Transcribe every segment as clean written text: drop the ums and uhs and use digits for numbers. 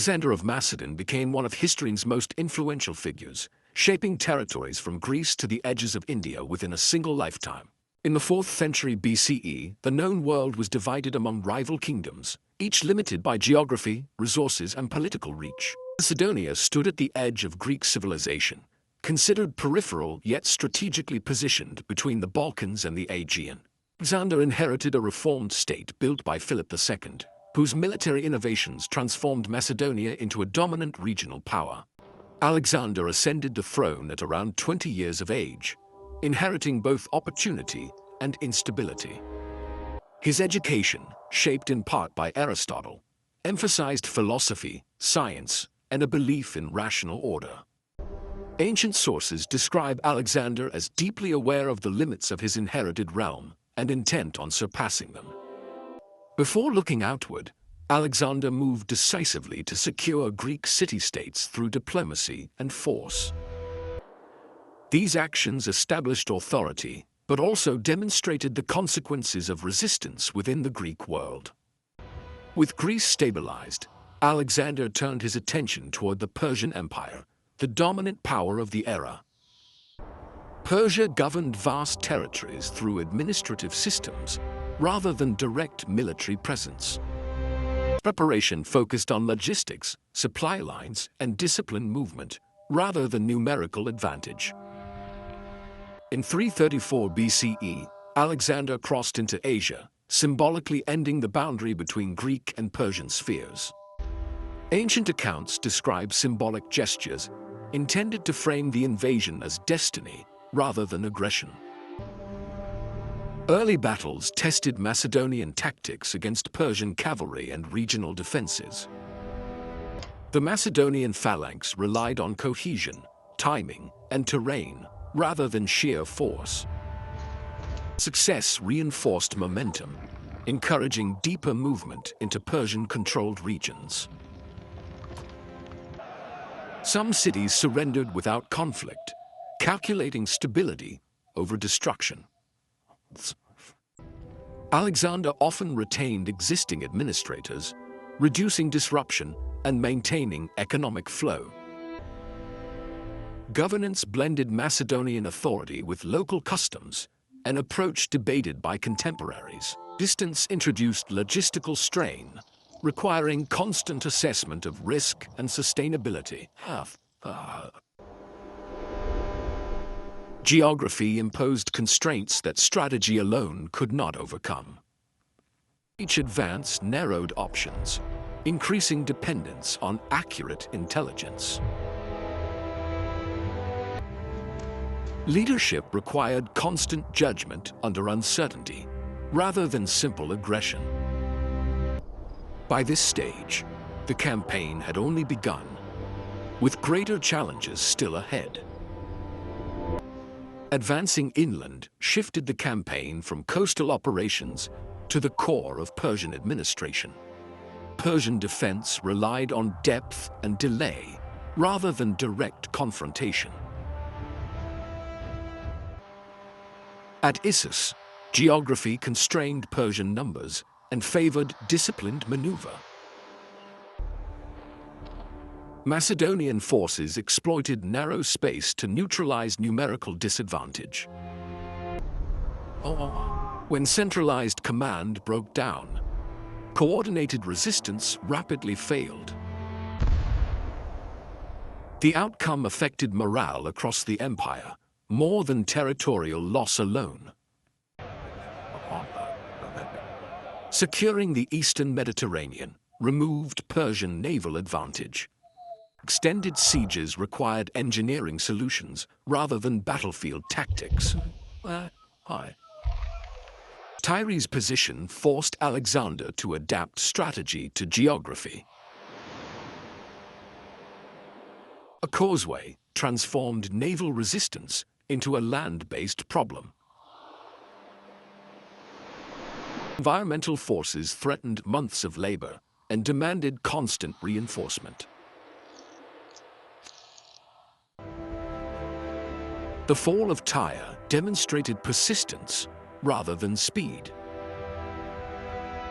Alexander of Macedon became one of history's most influential figures, shaping territories from Greece to the edges of India within a single lifetime. In the 4th century BCE, the known world was divided among rival kingdoms, each limited by geography, resources, and political reach. Macedonia stood at the edge of Greek civilization, considered peripheral yet strategically positioned between the Balkans and the Aegean. Alexander inherited a reformed state built by Philip II, whose military innovations transformed Macedonia into a dominant regional power. Alexander ascended the throne at around 20 years of age, inheriting both opportunity and instability. His education, shaped in part by Aristotle, emphasized philosophy, science, and a belief in rational order. Ancient sources describe Alexander as deeply aware of the limits of his inherited realm and intent on surpassing them. Before looking outward, Alexander moved decisively to secure Greek city-states through diplomacy and force. These actions established authority, but also demonstrated the consequences of resistance within the Greek world. With Greece stabilized, Alexander turned his attention toward the Persian Empire, the dominant power of the era. Persia governed vast territories through administrative systems, rather than direct military presence. Preparation focused on logistics, supply lines, and disciplined movement, rather than numerical advantage. In 334 BCE, Alexander crossed into Asia, symbolically ending the boundary between Greek and Persian spheres. Ancient accounts describe symbolic gestures intended to frame the invasion as destiny rather than aggression. Early battles tested Macedonian tactics against Persian cavalry and regional defenses. The Macedonian phalanx relied on cohesion, timing, and terrain, rather than sheer force. Success reinforced momentum, encouraging deeper movement into Persian-controlled regions. Some cities surrendered without conflict, calculating stability over destruction. Alexander often retained existing administrators, reducing disruption and maintaining economic flow. Governance blended Macedonian authority with local customs, an approach debated by contemporaries. Distance introduced logistical strain, requiring constant assessment of risk and sustainability. Geography imposed constraints that strategy alone could not overcome. Each advance narrowed options, increasing dependence on accurate intelligence. Leadership required constant judgment under uncertainty, rather than simple aggression. By this stage, the campaign had only begun, with greater challenges still ahead. Advancing inland shifted the campaign from coastal operations to the core of Persian administration. Persian defense relied on depth and delay, rather than direct confrontation. At Issus, geography constrained Persian numbers and favored disciplined maneuver. Macedonian forces exploited narrow space to neutralize numerical disadvantage. When centralized command broke down, coordinated resistance rapidly failed. The outcome affected morale across the empire, more than territorial loss alone. Securing the eastern Mediterranean removed Persian naval advantage. Extended sieges required engineering solutions rather than battlefield tactics. Tyre's position forced Alexander to adapt strategy to geography. A causeway transformed naval resistance into a land-based problem. Environmental forces threatened months of labor and demanded constant reinforcement. The fall of Tyre demonstrated persistence rather than speed.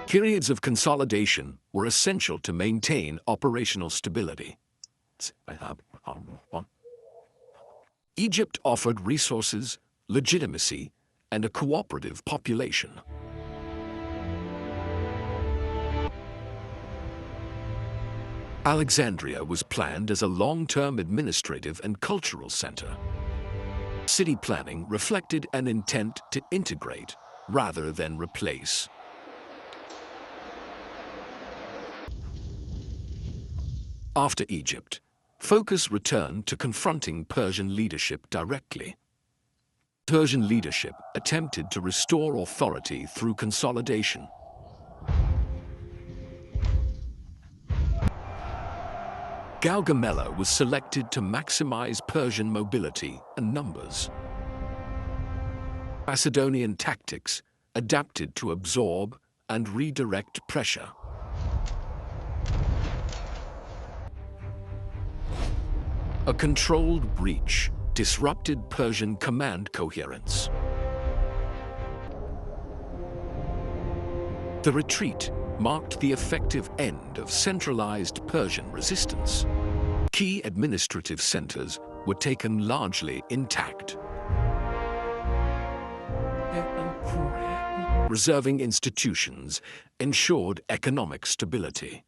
Periods of consolidation were essential to maintain operational stability. Egypt offered resources, legitimacy, and a cooperative population. Alexandria was planned as a long-term administrative and cultural center. City planning reflected an intent to integrate rather than replace. After Egypt, focus returned to confronting Persian leadership directly. Persian leadership attempted to restore authority through consolidation. Gaugamela was selected to maximize Persian mobility and numbers. Macedonian tactics adapted to absorb and redirect pressure. A controlled breach disrupted Persian command coherence. The retreat marked the effective end of centralized Persian resistance. Key administrative centers were taken largely intact. Reserving institutions ensured economic stability.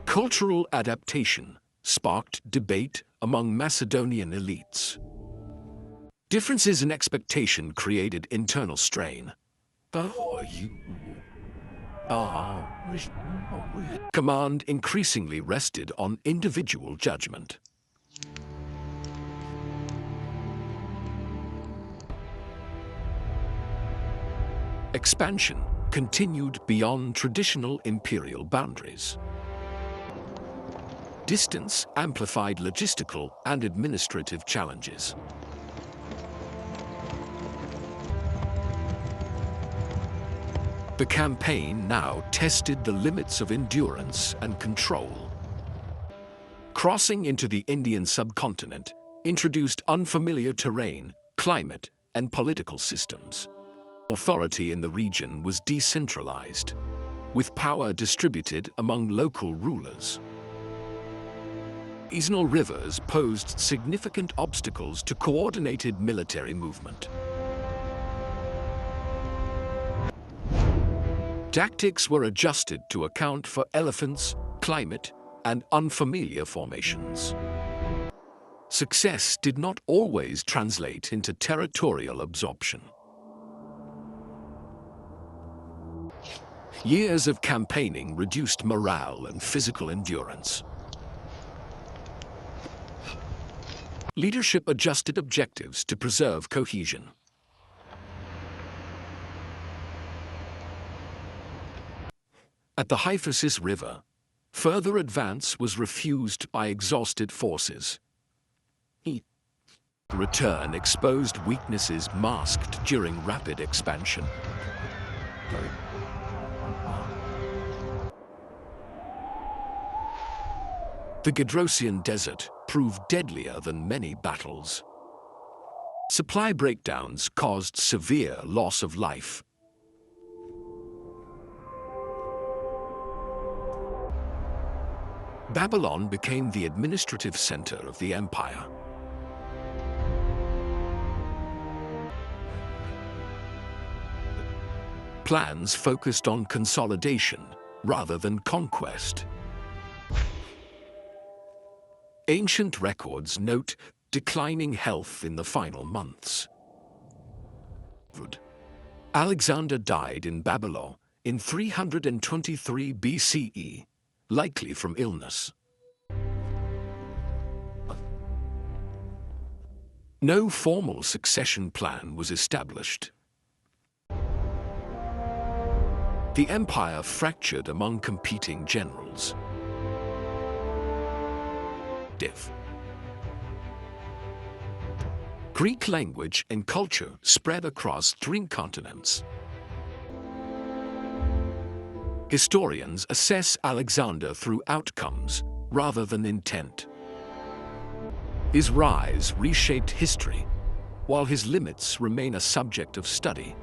Cultural adaptation sparked debate among Macedonian elites. Differences in expectation created internal strain. Command increasingly rested on individual judgment. Expansion continued beyond traditional imperial boundaries. Distance amplified logistical and administrative challenges. The campaign now tested the limits of endurance and control. Crossing into the Indian subcontinent introduced unfamiliar terrain, climate, and political systems. Authority in the region was decentralized, with power distributed among local rulers. Seasonal rivers posed significant obstacles to coordinated military movement. Tactics were adjusted to account for elephants, climate, and unfamiliar formations. Success did not always translate into territorial absorption. Years of campaigning reduced morale and physical endurance. Leadership adjusted objectives to preserve cohesion. At the Hyphasis River, further advance was refused by exhausted forces. Return exposed weaknesses masked during rapid expansion. The Gedrosian Desert proved deadlier than many battles. Supply breakdowns caused severe loss of life. Babylon became the administrative center of the empire. Plans focused on consolidation rather than conquest. Ancient records note declining health in the final months. Alexander died in Babylon in 323 BCE, likely from illness. No formal succession plan was established. The empire fractured among competing generals. Greek language and culture spread across 3 continents. Historians assess Alexander through outcomes rather than intent. His rise reshaped history, While his limits remain a subject of study,